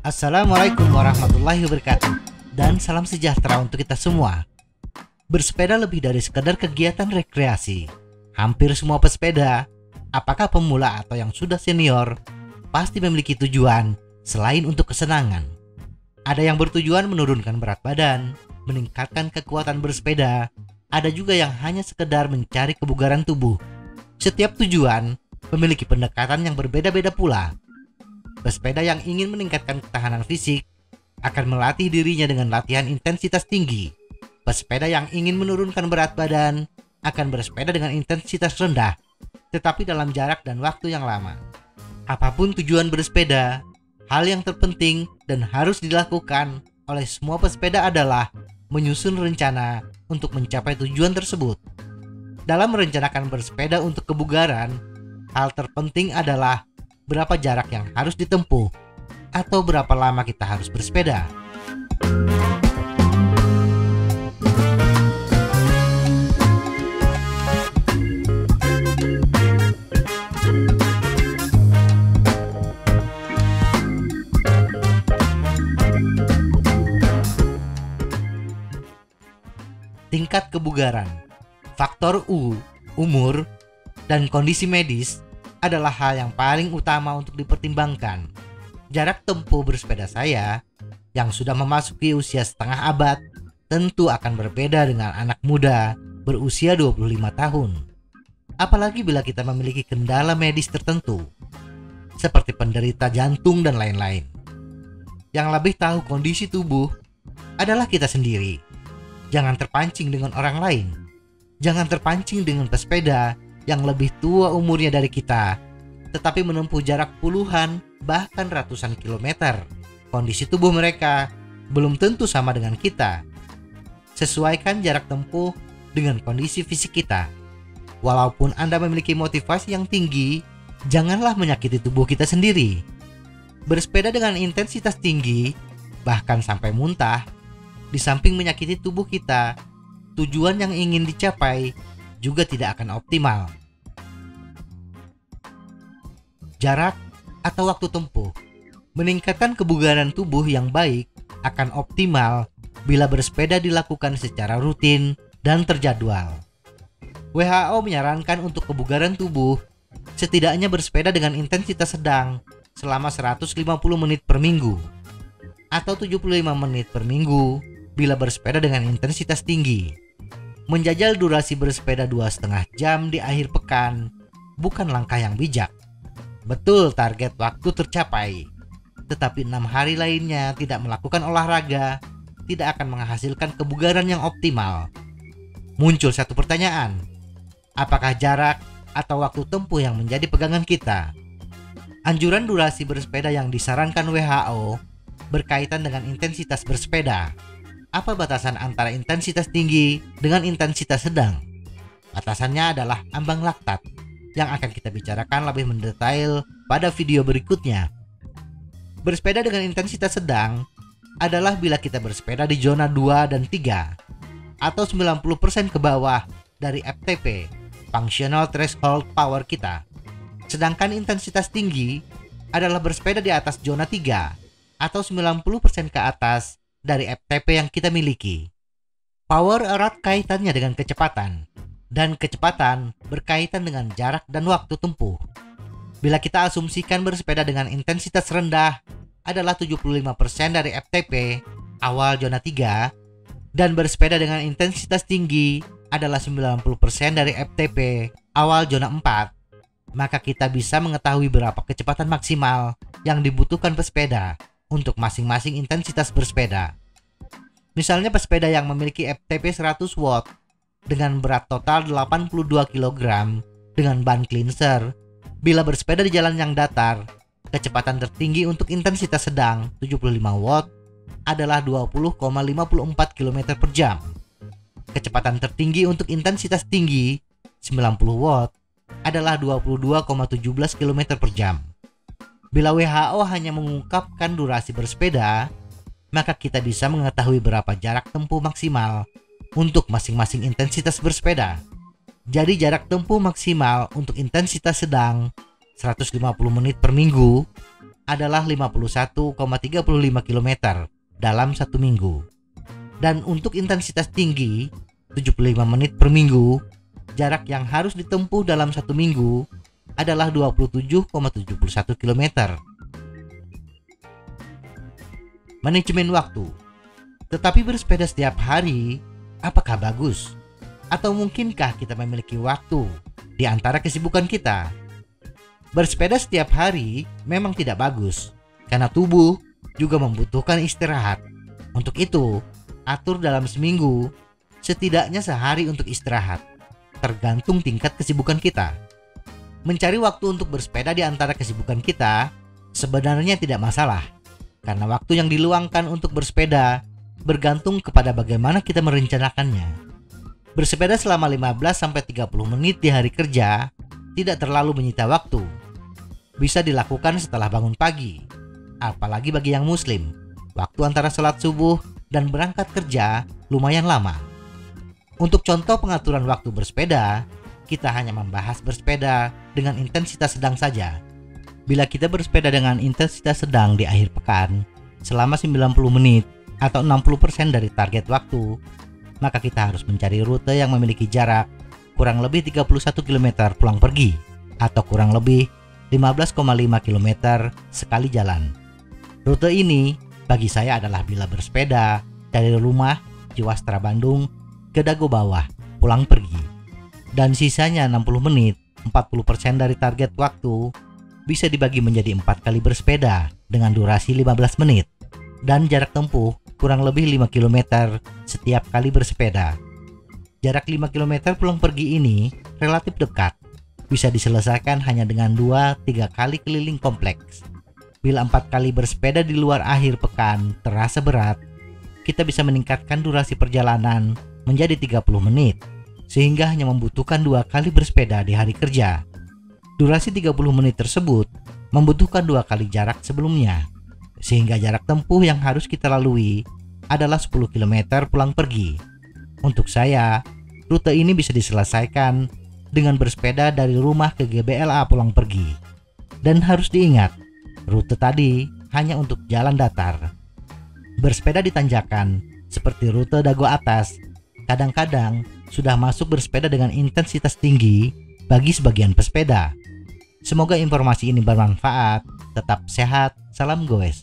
Assalamualaikum warahmatullahi wabarakatuh, dan salam sejahtera untuk kita semua. Bersepeda lebih dari sekedar kegiatan rekreasi. Hampir semua pesepeda, apakah pemula atau yang sudah senior, pasti memiliki tujuan selain untuk kesenangan. Ada yang bertujuan menurunkan berat badan, meningkatkan kekuatan bersepeda, ada juga yang hanya sekedar mencari kebugaran tubuh. Setiap tujuan memiliki pendekatan yang berbeda-beda pula. Pesepeda yang ingin meningkatkan ketahanan fisik akan melatih dirinya dengan latihan intensitas tinggi. Pesepeda yang ingin menurunkan berat badan akan bersepeda dengan intensitas rendah, tetapi dalam jarak dan waktu yang lama. Apapun tujuan bersepeda, hal yang terpenting dan harus dilakukan oleh semua pesepeda adalah menyusun rencana untuk mencapai tujuan tersebut. Dalam merencanakan bersepeda untuk kebugaran, hal terpenting adalah berapa jarak yang harus ditempuh atau berapa lama kita harus bersepeda. Tingkat kebugaran, faktor umur, dan kondisi medis adalah hal yang paling utama untuk dipertimbangkan. Jarak tempuh bersepeda saya yang sudah memasuki usia setengah abad tentu akan berbeda dengan anak muda berusia 25 tahun. Apalagi bila kita memiliki kendala medis tertentu, seperti penderita jantung dan lain-lain. Yang lebih tahu kondisi tubuh adalah kita sendiri. Jangan terpancing dengan orang lain. Jangan terpancing dengan pesepeda yang lebih tua umurnya dari kita, tetapi menempuh jarak puluhan bahkan ratusan kilometer. Kondisi tubuh mereka belum tentu sama dengan kita. Sesuaikan jarak tempuh dengan kondisi fisik kita. Walaupun Anda memiliki motivasi yang tinggi, janganlah menyakiti tubuh kita sendiri. Bersepeda dengan intensitas tinggi, bahkan sampai muntah, di samping menyakiti tubuh kita, tujuan yang ingin dicapai juga tidak akan optimal. Jarak atau waktu tempuh meningkatkan kebugaran tubuh yang baik akan optimal bila bersepeda dilakukan secara rutin dan terjadwal. WHO menyarankan untuk kebugaran tubuh setidaknya bersepeda dengan intensitas sedang selama 150 menit per minggu atau 75 menit per minggu bila bersepeda dengan intensitas tinggi. Menjajal durasi bersepeda 2,5 jam di akhir pekan bukan langkah yang bijak. Betul, target waktu tercapai, tetapi 6 hari lainnya tidak melakukan olahraga tidak akan menghasilkan kebugaran yang optimal. Muncul satu pertanyaan, apakah jarak atau waktu tempuh yang menjadi pegangan kita? Anjuran durasi bersepeda yang disarankan WHO berkaitan dengan intensitas bersepeda. Apa batasan antara intensitas tinggi dengan intensitas sedang? Batasannya adalah ambang laktat, yang akan kita bicarakan lebih mendetail pada video berikutnya. Bersepeda dengan intensitas sedang adalah bila kita bersepeda di zona 2 dan 3 atau 90% ke bawah dari FTP, Functional Threshold Power kita. Sedangkan intensitas tinggi adalah bersepeda di atas zona 3 atau 90% ke atas dari FTP yang kita miliki. Power erat kaitannya dengan kecepatan, dan kecepatan berkaitan dengan jarak dan waktu tempuh. Bila kita asumsikan bersepeda dengan intensitas rendah adalah 75% dari FTP awal zona 3 dan bersepeda dengan intensitas tinggi adalah 90% dari FTP awal zona 4, maka kita bisa mengetahui berapa kecepatan maksimal yang dibutuhkan pesepeda untuk masing-masing intensitas bersepeda. Misalnya pesepeda yang memiliki FTP 100 watt dengan berat total 82 kg dengan ban cleanser, bila bersepeda di jalan yang datar, kecepatan tertinggi untuk intensitas sedang 75 watt adalah 20,54 km per jam. Kecepatan tertinggi untuk intensitas tinggi 90 watt adalah 22,17 km per jam. Bila WHO hanya mengungkapkan durasi bersepeda, maka kita bisa mengetahui berapa jarak tempuh maksimal untuk masing-masing intensitas bersepeda. Jadi jarak tempuh maksimal untuk intensitas sedang 150 menit per minggu adalah 51,35 km dalam satu minggu. Dan untuk intensitas tinggi 75 menit per minggu, jarak yang harus ditempuh dalam satu minggu adalah 27,71 km. Manajemen waktu. Tetapi bersepeda setiap hari, apakah bagus? Atau mungkinkah kita memiliki waktu di antara kesibukan kita? Bersepeda setiap hari memang tidak bagus, karena tubuh juga membutuhkan istirahat. Untuk itu, atur dalam seminggu, setidaknya sehari untuk istirahat, tergantung tingkat kesibukan kita. Mencari waktu untuk bersepeda di antara kesibukan kita sebenarnya tidak masalah, karena waktu yang diluangkan untuk bersepeda bergantung kepada bagaimana kita merencanakannya. Bersepeda selama 15-30 menit di hari kerja tidak terlalu menyita waktu. Bisa dilakukan setelah bangun pagi, apalagi bagi yang muslim. Waktu antara sholat subuh dan berangkat kerja lumayan lama. Untuk contoh pengaturan waktu bersepeda, kita hanya membahas bersepeda dengan intensitas sedang saja. Bila kita bersepeda dengan intensitas sedang di akhir pekan selama 90 menit atau 60% dari target waktu, maka kita harus mencari rute yang memiliki jarak kurang lebih 31 km pulang pergi atau kurang lebih 15,5 km sekali jalan. Rute ini bagi saya adalah bila bersepeda dari rumah Jiwastra Bandung ke Dago Bawah pulang pergi. Dan sisanya 60 menit, 40% dari target waktu bisa dibagi menjadi 4 kali bersepeda dengan durasi 15 menit dan jarak tempuh kurang lebih 5 km setiap kali bersepeda. Jarak 5 km pulang pergi ini relatif dekat, bisa diselesaikan hanya dengan 2-3 kali keliling kompleks. Bila 4 kali bersepeda di luar akhir pekan terasa berat, kita bisa meningkatkan durasi perjalanan menjadi 30 menit, sehingga hanya membutuhkan 2 kali bersepeda di hari kerja. Durasi 30 menit tersebut membutuhkan 2 kali jarak sebelumnya, sehingga jarak tempuh yang harus kita lalui adalah 10 km pulang pergi. Untuk saya, rute ini bisa diselesaikan dengan bersepeda dari rumah ke GBLA pulang pergi. Dan harus diingat, rute tadi hanya untuk jalan datar. Bersepeda di tanjakan, seperti rute Dago Atas, kadang-kadang sudah masuk bersepeda dengan intensitas tinggi bagi sebagian pesepeda. Semoga informasi ini bermanfaat. Tetap sehat, salam goes.